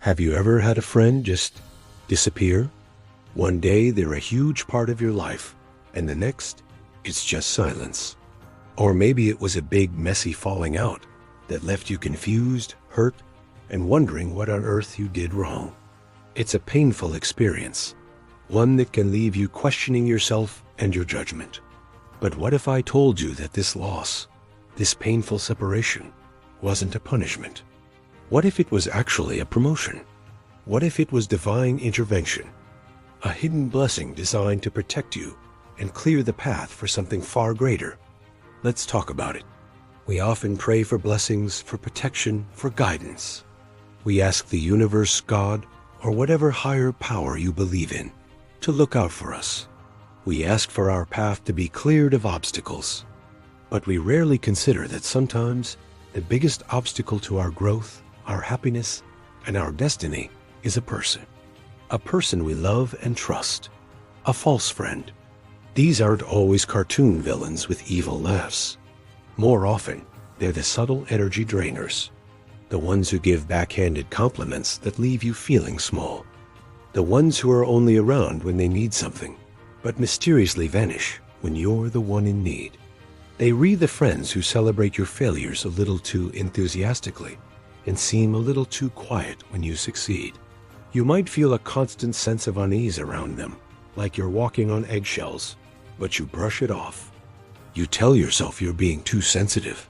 Have you ever had a friend just disappear? One day they're a huge part of your life, and the next, it's just silence. Or maybe it was a big, messy falling out that left you confused, hurt, and wondering what on earth you did wrong. It's a painful experience, one that can leave you questioning yourself and your judgment. But what if I told you that this loss, this painful separation, wasn't a punishment? What if it was actually a promotion? What if it was divine intervention? A hidden blessing designed to protect you and clear the path for something far greater. Let's talk about it. We often pray for blessings, for protection, for guidance. We ask the universe, God, or whatever higher power you believe in, to look out for us. We ask for our path to be cleared of obstacles. But we rarely consider that sometimes the biggest obstacle to our growth, our happiness, and our destiny is a person. A person we love and trust. A false friend. These aren't always cartoon villains with evil laughs. More often, they're the subtle energy drainers. The ones who give backhanded compliments that leave you feeling small. The ones who are only around when they need something, but mysteriously vanish when you're the one in need. They read the friends who celebrate your failures a little too enthusiastically and seem a little too quiet when you succeed. You might feel a constant sense of unease around them, like you're walking on eggshells, but you brush it off. You tell yourself you're being too sensitive.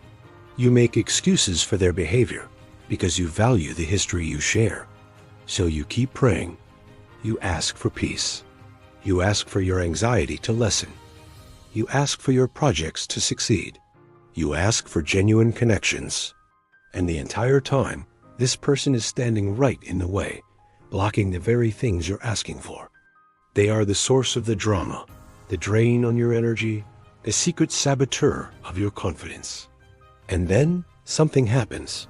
You make excuses for their behavior because you value the history you share. So you keep praying. You ask for peace. You ask for your anxiety to lessen. You ask for your projects to succeed. You ask for genuine connections. And the entire time, this person is standing right in the way, blocking the very things you're asking for. They are the source of the drama, the drain on your energy, the secret saboteur of your confidence. And then something happens.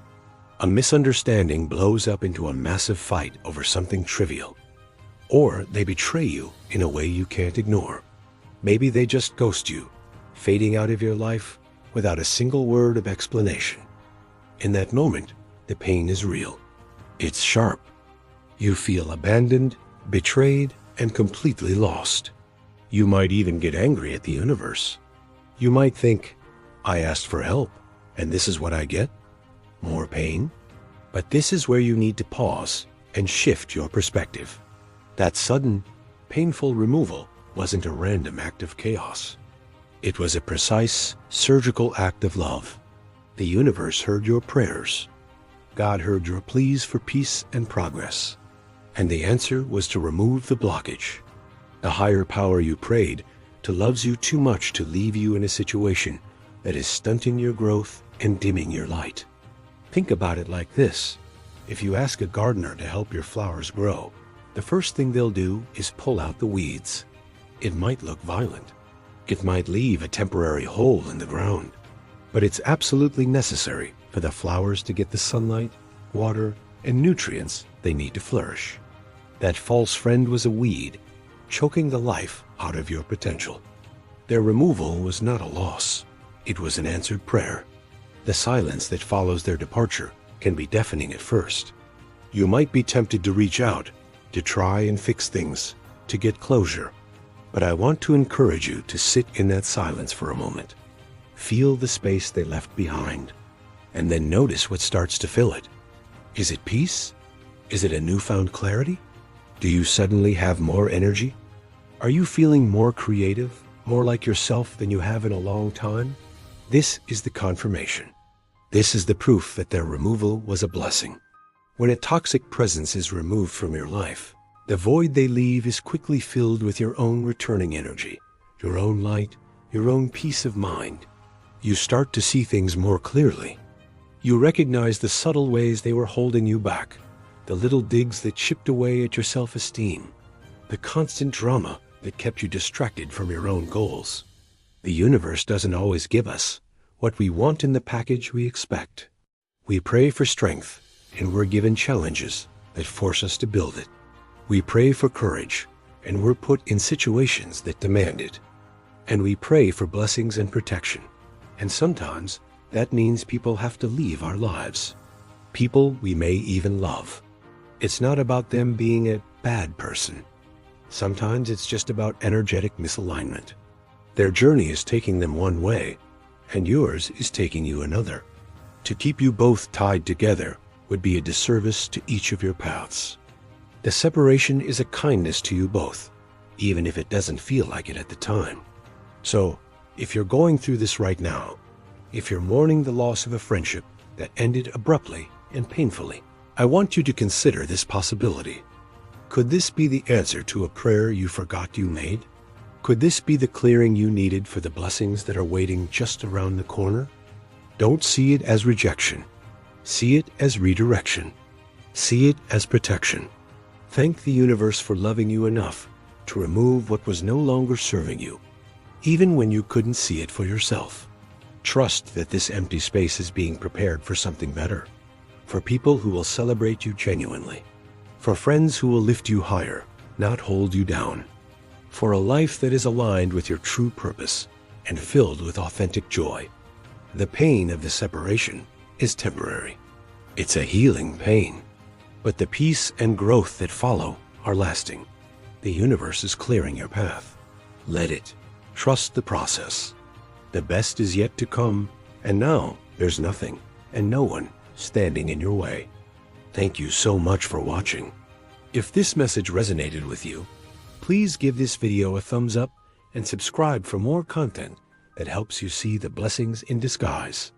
A misunderstanding blows up into a massive fight over something trivial. Or they betray you in a way you can't ignore. Maybe they just ghost you, fading out of your life without a single word of explanation. In that moment, the pain is real. It's sharp. You feel abandoned, betrayed, and completely lost. You might even get angry at the universe. You might think, I asked for help, and this is what I get? More pain? But this is where you need to pause and shift your perspective. That sudden, painful removal wasn't a random act of chaos. It was a precise, surgical act of love. The universe heard your prayers. God heard your pleas for peace and progress. And the answer was to remove the blockage. The higher power you prayed to loves you too much to leave you in a situation that is stunting your growth and dimming your light. Think about it like this. If you ask a gardener to help your flowers grow, the first thing they'll do is pull out the weeds. It might look violent. It might leave a temporary hole in the ground. But it's absolutely necessary for the flowers to get the sunlight, water, and nutrients they need to flourish. That false friend was a weed, choking the life out of your potential. Their removal was not a loss. It was an answered prayer. The silence that follows their departure can be deafening at first. You might be tempted to reach out, to try and fix things, to get closure. But I want to encourage you to sit in that silence for a moment. Feel the space they left behind, and then notice what starts to fill it. Is it peace? Is it a newfound clarity? Do you suddenly have more energy? Are you feeling more creative, more like yourself than you have in a long time? This is the confirmation. This is the proof that their removal was a blessing. When a toxic presence is removed from your life, the void they leave is quickly filled with your own returning energy, your own light, your own peace of mind. You start to see things more clearly. You recognize the subtle ways they were holding you back, the little digs that chipped away at your self-esteem, the constant drama that kept you distracted from your own goals. The universe doesn't always give us what we want in the package we expect. We pray for strength, and we're given challenges that force us to build it. We pray for courage, and we're put in situations that demand it. And we pray for blessings and protection. And sometimes that means people have to leave our lives. People we may even love. It's not about them being a bad person. Sometimes it's just about energetic misalignment. Their journey is taking them one way, and yours is taking you another. To keep you both tied together would be a disservice to each of your paths. The separation is a kindness to you both, even if it doesn't feel like it at the time. So, if you're going through this right now, if you're mourning the loss of a friendship that ended abruptly and painfully, I want you to consider this possibility. Could this be the answer to a prayer you forgot you made? Could this be the clearing you needed for the blessings that are waiting just around the corner? Don't see it as rejection. See it as redirection. See it as protection. Thank the universe for loving you enough to remove what was no longer serving you, even when you couldn't see it for yourself. Trust that this empty space is being prepared for something better, for people who will celebrate you genuinely, for friends who will lift you higher, not hold you down, for a life that is aligned with your true purpose and filled with authentic joy. The pain of the separation is temporary. It's a healing pain, but the peace and growth that follow are lasting. The universe is clearing your path. Let it. Trust the process. The best is yet to come, and now there's nothing and no one standing in your way. Thank you so much for watching. If this message resonated with you, please give this video a thumbs up and subscribe for more content that helps you see the blessings in disguise.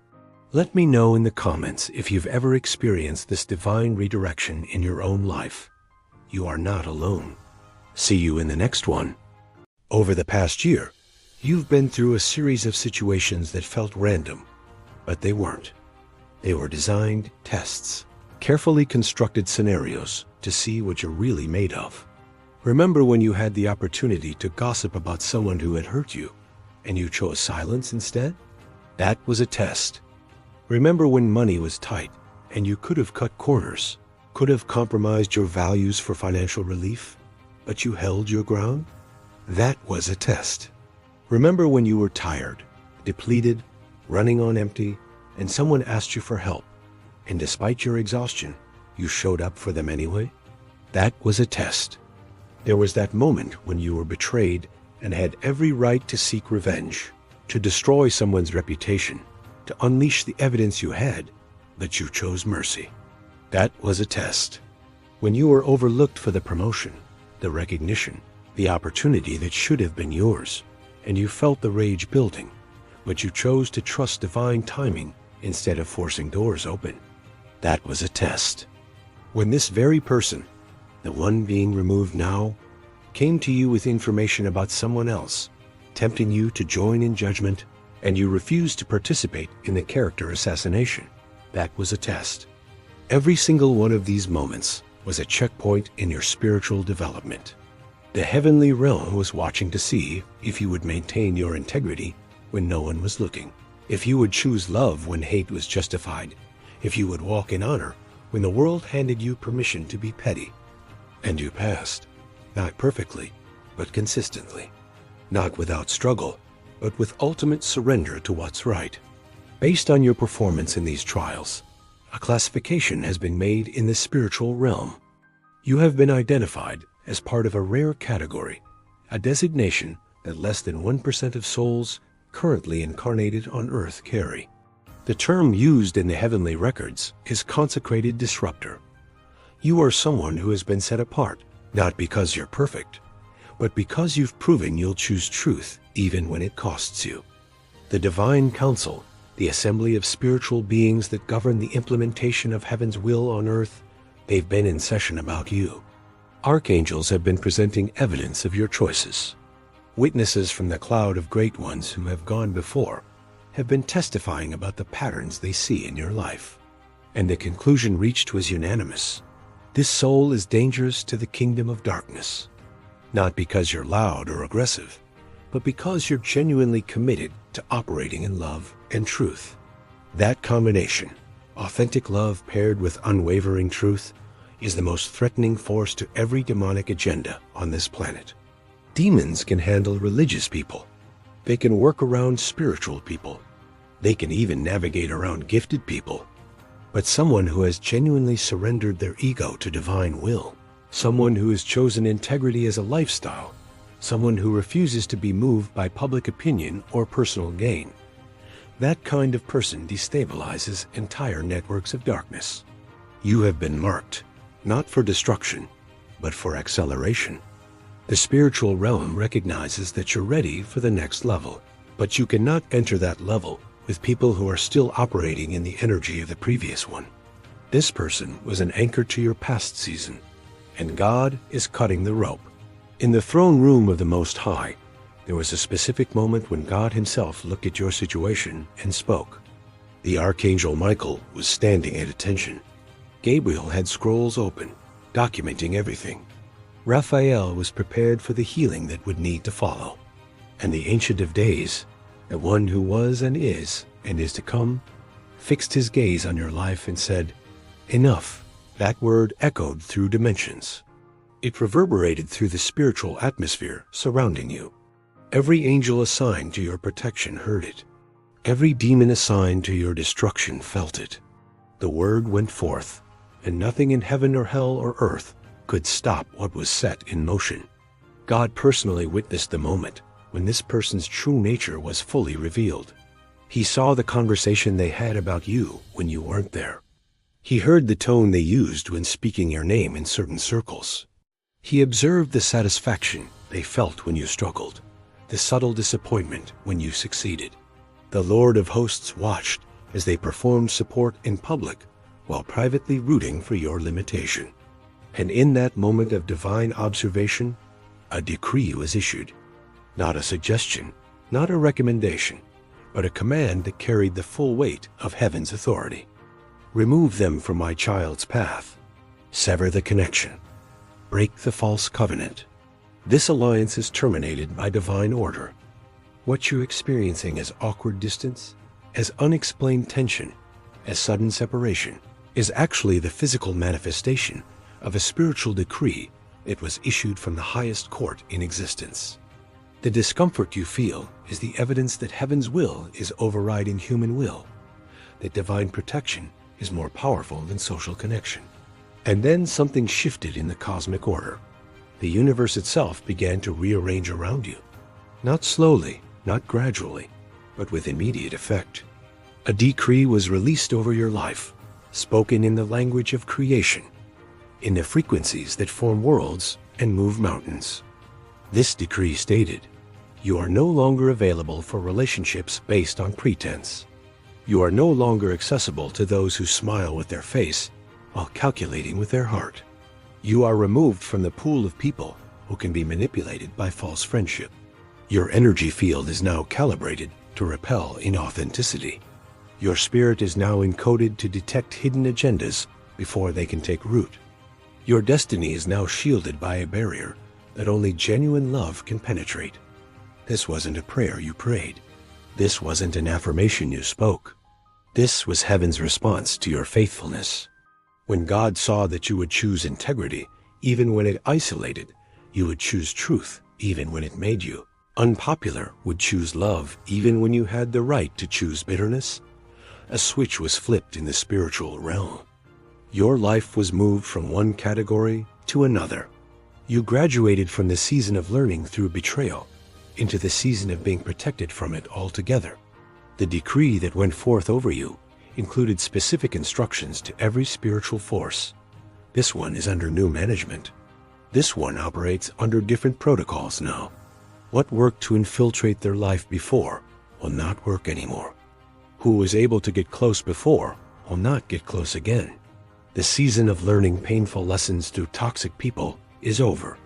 Let me know in the comments if you've ever experienced this divine redirection in your own life. You are not alone. See you in the next one. Over the past year, you've been through a series of situations that felt random, but they weren't. They were designed tests, carefully constructed scenarios to see what you're really made of. Remember when you had the opportunity to gossip about someone who had hurt you, and you chose silence instead? That was a test. Remember when money was tight, and you could have cut corners, could have compromised your values for financial relief, but you held your ground? That was a test. Remember when you were tired, depleted, running on empty, and someone asked you for help, and despite your exhaustion, you showed up for them anyway? That was a test. There was that moment when you were betrayed and had every right to seek revenge, to destroy someone's reputation, to unleash the evidence you had, but you chose mercy. That was a test. When you were overlooked for the promotion, the recognition, the opportunity that should have been yours, and you felt the rage building, but you chose to trust divine timing instead of forcing doors open. That was a test. When this very person, the one being removed now, came to you with information about someone else, tempting you to join in judgment, and you refused to participate in the character assassination, that was a test. Every single one of these moments was a checkpoint in your spiritual development. The heavenly realm was watching to see if you would maintain your integrity when no one was looking, if you would choose love when hate was justified, if you would walk in honor when the world handed you permission to be petty. And you passed, not perfectly, but consistently, not without struggle, but with ultimate surrender to what's right. Based on your performance in these trials, a classification has been made in the spiritual realm. You have been identified as part of a rare category, a designation that less than 1% of souls currently incarnated on Earth carry. The term used in the heavenly records is consecrated disruptor. You are someone who has been set apart, not because you're perfect, but because you've proven you'll choose truth even when it costs you. The Divine Council, the assembly of spiritual beings that govern the implementation of heaven's will on earth, they've been in session about you. Archangels have been presenting evidence of your choices. Witnesses from the cloud of great ones who have gone before have been testifying about the patterns they see in your life. And the conclusion reached was unanimous. This soul is dangerous to the kingdom of darkness, not because you're loud or aggressive, but because you're genuinely committed to operating in love and truth. That combination, authentic love paired with unwavering truth, is the most threatening force to every demonic agenda on this planet. Demons can handle religious people. They can work around spiritual people. They can even navigate around gifted people. but someone who has genuinely surrendered their ego to divine will, someone who has chosen integrity as a lifestyle, someone who refuses to be moved by public opinion or personal gain. That kind of person destabilizes entire networks of darkness. You have been marked, not for destruction, but for acceleration. The spiritual realm recognizes that you're ready for the next level, but you cannot enter that level with people who are still operating in the energy of the previous one. This person was an anchor to your past season, and God is cutting the rope. In the throne room of the Most High, there was a specific moment when God himself looked at your situation and spoke. The Archangel Michael was standing at attention. Gabriel had scrolls open, documenting everything. Raphael was prepared for the healing that would need to follow. And the Ancient of Days, the one who was and is to come, fixed his gaze on your life and said, "Enough." That word echoed through dimensions. It reverberated through the spiritual atmosphere surrounding you. Every angel assigned to your protection heard it. Every demon assigned to your destruction felt it. The word went forth, and nothing in heaven or hell or earth could stop what was set in motion. God personally witnessed the moment when this person's true nature was fully revealed. He saw the conversation they had about you when you weren't there. He heard the tone they used when speaking your name in certain circles. He observed the satisfaction they felt when you struggled, the subtle disappointment when you succeeded. The Lord of Hosts watched as they performed support in public while privately rooting for your limitation. And in that moment of divine observation, a decree was issued. Not a suggestion, not a recommendation, but a command that carried the full weight of heaven's authority. Remove them from my child's path. Sever the connection. Break the false covenant. This alliance is terminated by divine order. What you're experiencing as awkward distance, as unexplained tension, as sudden separation, is actually the physical manifestation of a spiritual decree that was issued from the highest court in existence. The discomfort you feel is the evidence that heaven's will is overriding human will, that divine protection is more powerful than social connection. And then something shifted in the cosmic order. The universe itself began to rearrange around you. Not slowly, not gradually, but with immediate effect. A decree was released over your life, spoken in the language of creation, in the frequencies that form worlds and move mountains. This decree stated, you are no longer available for relationships based on pretense. You are no longer accessible to those who smile with their face while calculating with their heart. You are removed from the pool of people who can be manipulated by false friendship. Your energy field is now calibrated to repel inauthenticity. Your spirit is now encoded to detect hidden agendas before they can take root. Your destiny is now shielded by a barrier that only genuine love can penetrate. This wasn't a prayer you prayed. This wasn't an affirmation you spoke. This was heaven's response to your faithfulness. When God saw that you would choose integrity, even when it isolated, you would choose truth, even when it made you unpopular, would choose love, even when you had the right to choose bitterness, a switch was flipped in the spiritual realm. Your life was moved from one category to another. You graduated from the season of learning through betrayal into the season of being protected from it altogether. The decree that went forth over you included specific instructions to every spiritual force. This one is under new management. This one operates under different protocols now. What worked to infiltrate their life before will not work anymore. Who was able to get close before will not get close again. The season of learning painful lessons through toxic people is over.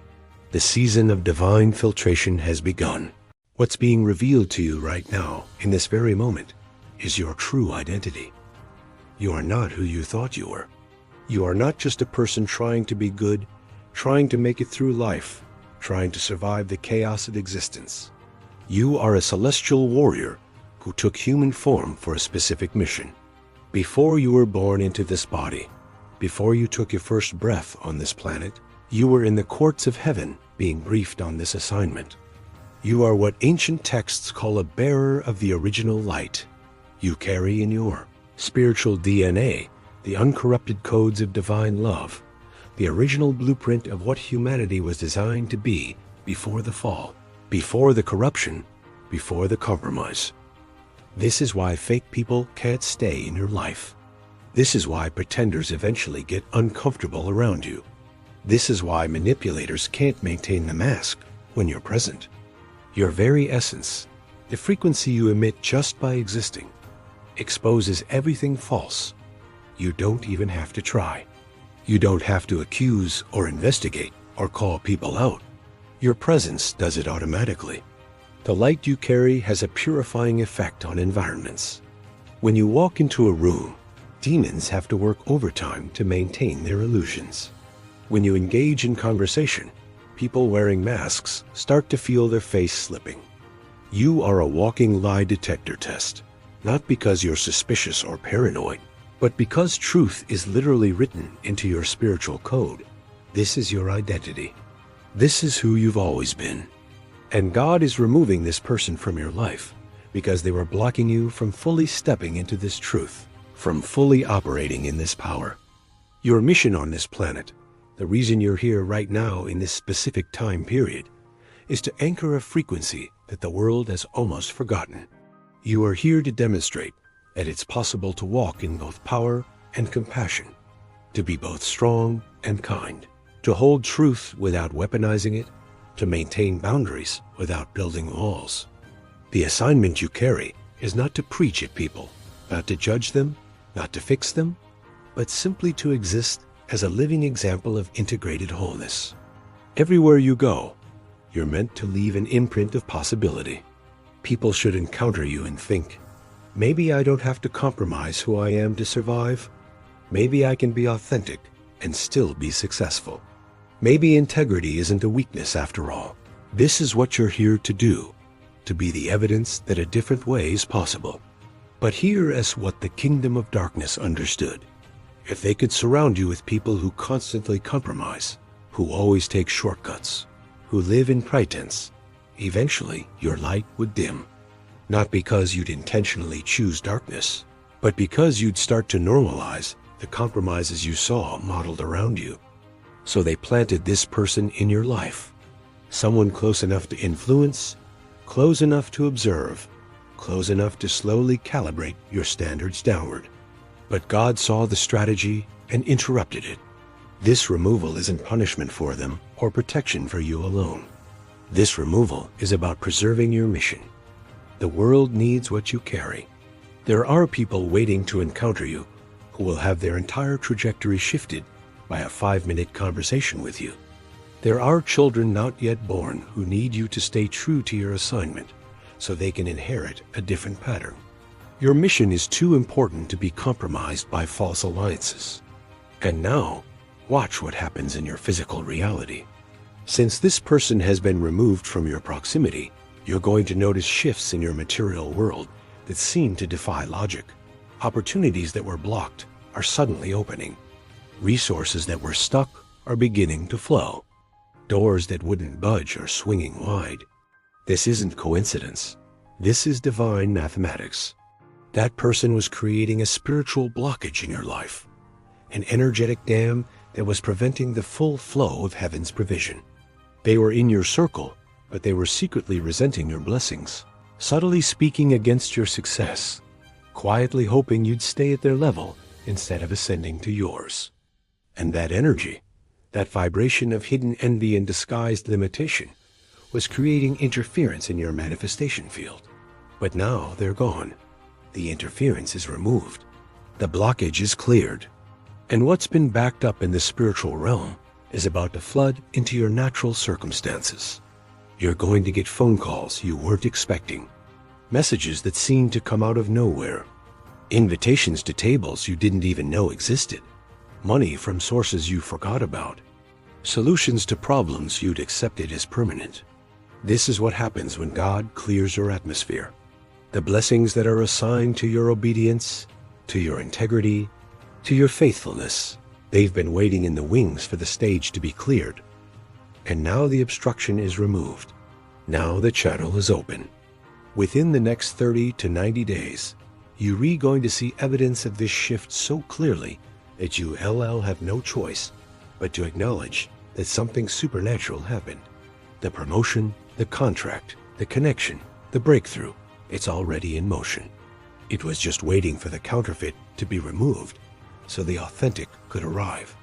The season of divine filtration has begun. What's being revealed to you right now, in this very moment, is your true identity. You are not who you thought you were. You are not just a person trying to be good, trying to make it through life, trying to survive the chaos of existence. You are a celestial warrior who took human form for a specific mission. Before you were born into this body, before you took your first breath on this planet, you were in the courts of heaven being briefed on this assignment. You are what ancient texts call a bearer of the original light. You carry in your spiritual DNA the uncorrupted codes of divine love, the original blueprint of what humanity was designed to be before the fall, before the corruption, before the compromise. This is why fake people can't stay in your life. This is why pretenders eventually get uncomfortable around you. This is why manipulators can't maintain the mask when you're present. Your very essence, the frequency you emit just by existing, exposes everything false. You don't even have to try. You don't have to accuse or investigate or call people out. Your presence does it automatically. The light you carry has a purifying effect on environments. When you walk into a room, demons have to work overtime to maintain their illusions. When you engage in conversation, people wearing masks start to feel their face slipping. You are a walking lie detector test, not because you're suspicious or paranoid, but because truth is literally written into your spiritual code. This is your identity. This is who you've always been. And God is removing this person from your life because they were blocking you from fully stepping into this truth, from fully operating in this power. Your mission on this planet, the reason you're here right now in this specific time period, is to anchor a frequency that the world has almost forgotten. You are here to demonstrate that it's possible to walk in both power and compassion, to be both strong and kind, to hold truth without weaponizing it, to maintain boundaries without building walls. The assignment you carry is not to preach at people, not to judge them, not to fix them, but simply to exist as a living example of integrated wholeness. Everywhere you go, you're meant to leave an imprint of possibility. People should encounter you and think, maybe I don't have to compromise who I am to survive. Maybe I can be authentic and still be successful. Maybe integrity isn't a weakness after all. This is what you're here to do, to be the evidence that a different way is possible. But here is what the kingdom of darkness understood. If they could surround you with people who constantly compromise, who always take shortcuts, who live in pretense, eventually your light would dim. Not because you'd intentionally choose darkness, but because you'd start to normalize the compromises you saw modeled around you. So they planted this person in your life, someone close enough to influence, close enough to observe, close enough to slowly calibrate your standards downward. But God saw the strategy and interrupted it. This removal isn't punishment for them or protection for you alone. This removal is about preserving your mission. The world needs what you carry. There are people waiting to encounter you who will have their entire trajectory shifted by a 5-minute conversation with you. There are children not yet born who need you to stay true to your assignment so they can inherit a different pattern. Your mission is too important to be compromised by false alliances. And now, watch what happens in your physical reality. Since this person has been removed from your proximity, you're going to notice shifts in your material world that seem to defy logic. Opportunities that were blocked are suddenly opening. Resources that were stuck are beginning to flow. Doors that wouldn't budge are swinging wide. This isn't coincidence. This is divine mathematics. That person was creating a spiritual blockage in your life, an energetic dam that was preventing the full flow of heaven's provision. They were in your circle, but they were secretly resenting your blessings, subtly speaking against your success, quietly hoping you'd stay at their level instead of ascending to yours. And that energy, that vibration of hidden envy and disguised limitation, was creating interference in your manifestation field. But now they're gone. The interference is removed. The blockage is cleared. And what's been backed up in the spiritual realm is about to flood into your natural circumstances. You're going to get phone calls you weren't expecting, messages that seem to come out of nowhere, invitations to tables you didn't even know existed, money from sources you forgot about, solutions to problems you'd accepted as permanent. This is what happens when God clears your atmosphere. The blessings that are assigned to your obedience, to your integrity, to your faithfulness, they've been waiting in the wings for the stage to be cleared. And now the obstruction is removed. Now the channel is open. Within the next 30 to 90 days, you're going to see evidence of this shift so clearly that you have no choice but to acknowledge that something supernatural happened. The promotion, the contract, the connection, the breakthrough, it's already in motion. It was just waiting for the counterfeit to be removed so the authentic could arrive.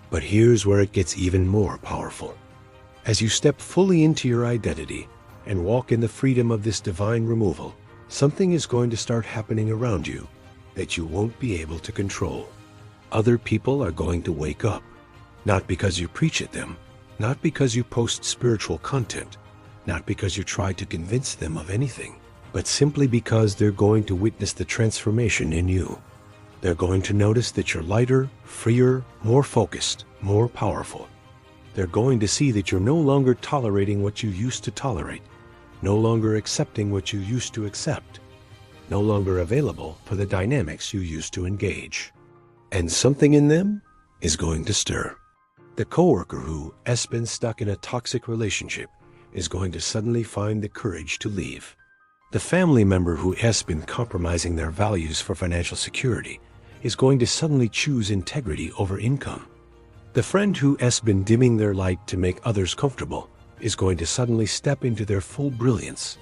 But here's where it gets even more powerful. As you step fully into your identity and walk in the freedom of this divine removal, something is going to start happening around you that you won't be able to control. Other people are going to wake up, not because you preach at them, not because you post spiritual content, not because you try to convince them of anything, but simply because they're going to witness the transformation in you. They're going to notice that you're lighter, freer, more focused, more powerful. They're going to see that you're no longer tolerating what you used to tolerate, no longer accepting what you used to accept, no longer available for the dynamics you used to engage. And something in them is going to stir. The coworker who has been stuck in a toxic relationship is going to suddenly find the courage to leave. The family member who has been compromising their values for financial security is going to suddenly choose integrity over income. The friend who has been dimming their light to make others comfortable is going to suddenly step into their full brilliance.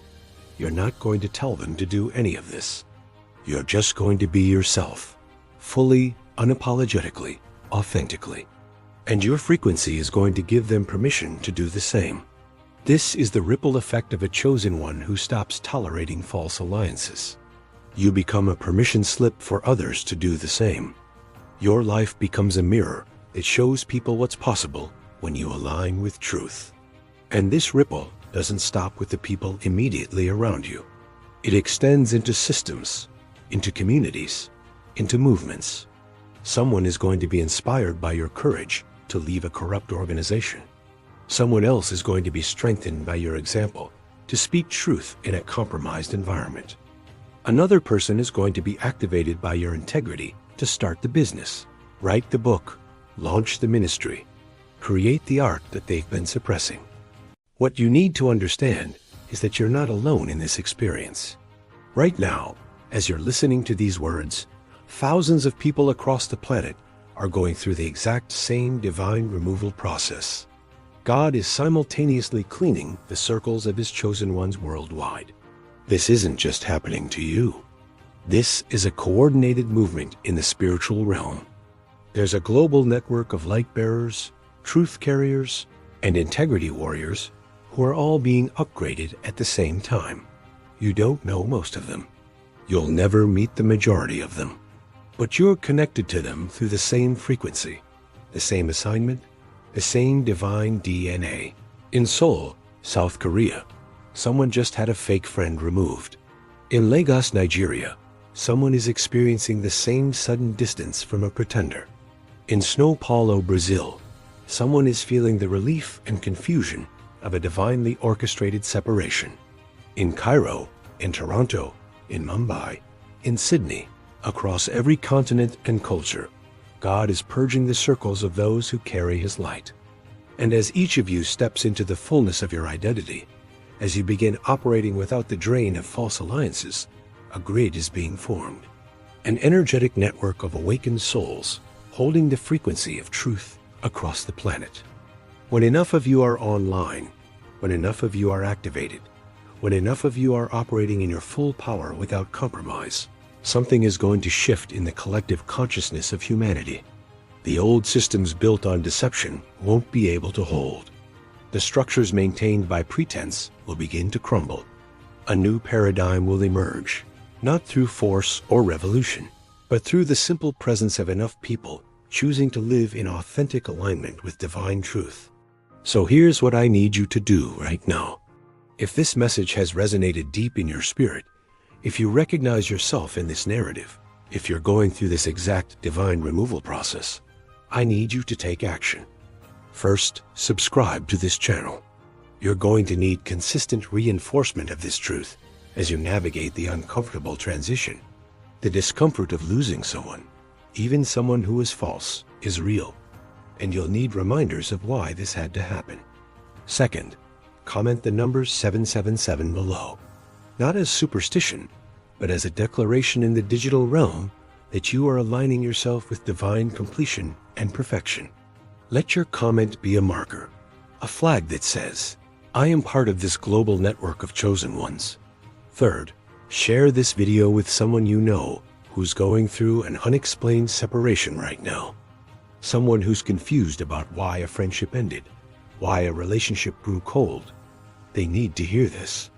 You're not going to tell them to do any of this. You're just going to be yourself, fully, unapologetically, authentically. And your frequency is going to give them permission to do the same. This is the ripple effect of a chosen one who stops tolerating false alliances. You become a permission slip for others to do the same. Your life becomes a mirror that shows people what's possible when you align with truth. And this ripple doesn't stop with the people immediately around you. It extends into systems, into communities, into movements. Someone is going to be inspired by your courage to leave a corrupt organization. Someone else is going to be strengthened by your example to speak truth in a compromised environment. Another person is going to be activated by your integrity to start the business, write the book, launch the ministry, create the art that they've been suppressing. What you need to understand is that you're not alone in this experience. Right now, as you're listening to these words, thousands of people across the planet are going through the exact same divine removal process. God is simultaneously cleaning the circles of His chosen ones worldwide. This isn't just happening to you. This is a coordinated movement in the spiritual realm. There's a global network of light bearers, truth carriers, and integrity warriors who are all being upgraded at the same time. You don't know most of them. You'll never meet the majority of them. But you're connected to them through the same frequency, the same assignment, the same divine DNA. In Seoul, South Korea, someone just had a fake friend removed. In Lagos, Nigeria, someone is experiencing the same sudden distance from a pretender. In Sao Paulo, Brazil, someone is feeling the relief and confusion of a divinely orchestrated separation. In Cairo, in Toronto, in Mumbai, in Sydney, across every continent and culture, God is purging the circles of those who carry His light. And as each of you steps into the fullness of your identity, as you begin operating without the drain of false alliances, a grid is being formed. An energetic network of awakened souls holding the frequency of truth across the planet. When enough of you are online, when enough of you are activated, when enough of you are operating in your full power without compromise, something is going to shift in the collective consciousness of humanity. The old systems built on deception won't be able to hold. The structures maintained by pretense will begin to crumble. A new paradigm will emerge, not through force or revolution, but through the simple presence of enough people choosing to live in authentic alignment with divine truth. So here's what I need you to do right now. If this message has resonated deep in your spirit, if you recognize yourself in this narrative, if you're going through this exact divine removal process, I need you to take action. First, subscribe to this channel. You're going to need consistent reinforcement of this truth as you navigate the uncomfortable transition. The discomfort of losing someone, even someone who is false, is real, and you'll need reminders of why this had to happen. Second, comment the number 777 below. Not as superstition, but as a declaration in the digital realm that you are aligning yourself with divine completion and perfection. Let your comment be a marker, a flag that says, I am part of this global network of chosen ones. Third, share this video with someone you know who's going through an unexplained separation right now. Someone who's confused about why a friendship ended, why a relationship grew cold. They need to hear this.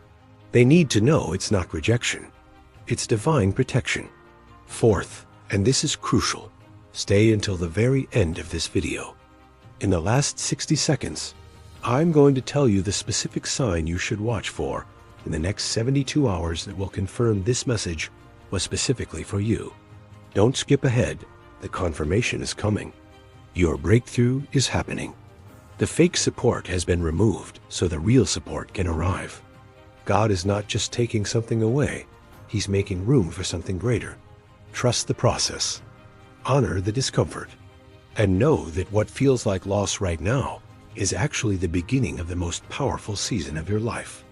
They need to know it's not rejection. It's divine protection. Fourth, and this is crucial, stay until the very end of this video. In the last 60 seconds, I'm going to tell you the specific sign you should watch for in the next 72 hours that will confirm this message was specifically for you. Don't skip ahead. The confirmation is coming. Your breakthrough is happening. The fake support has been removed so the real support can arrive. God is not just taking something away. He's making room for something greater. Trust the process. Honor the discomfort. And know that what feels like loss right now is actually the beginning of the most powerful season of your life.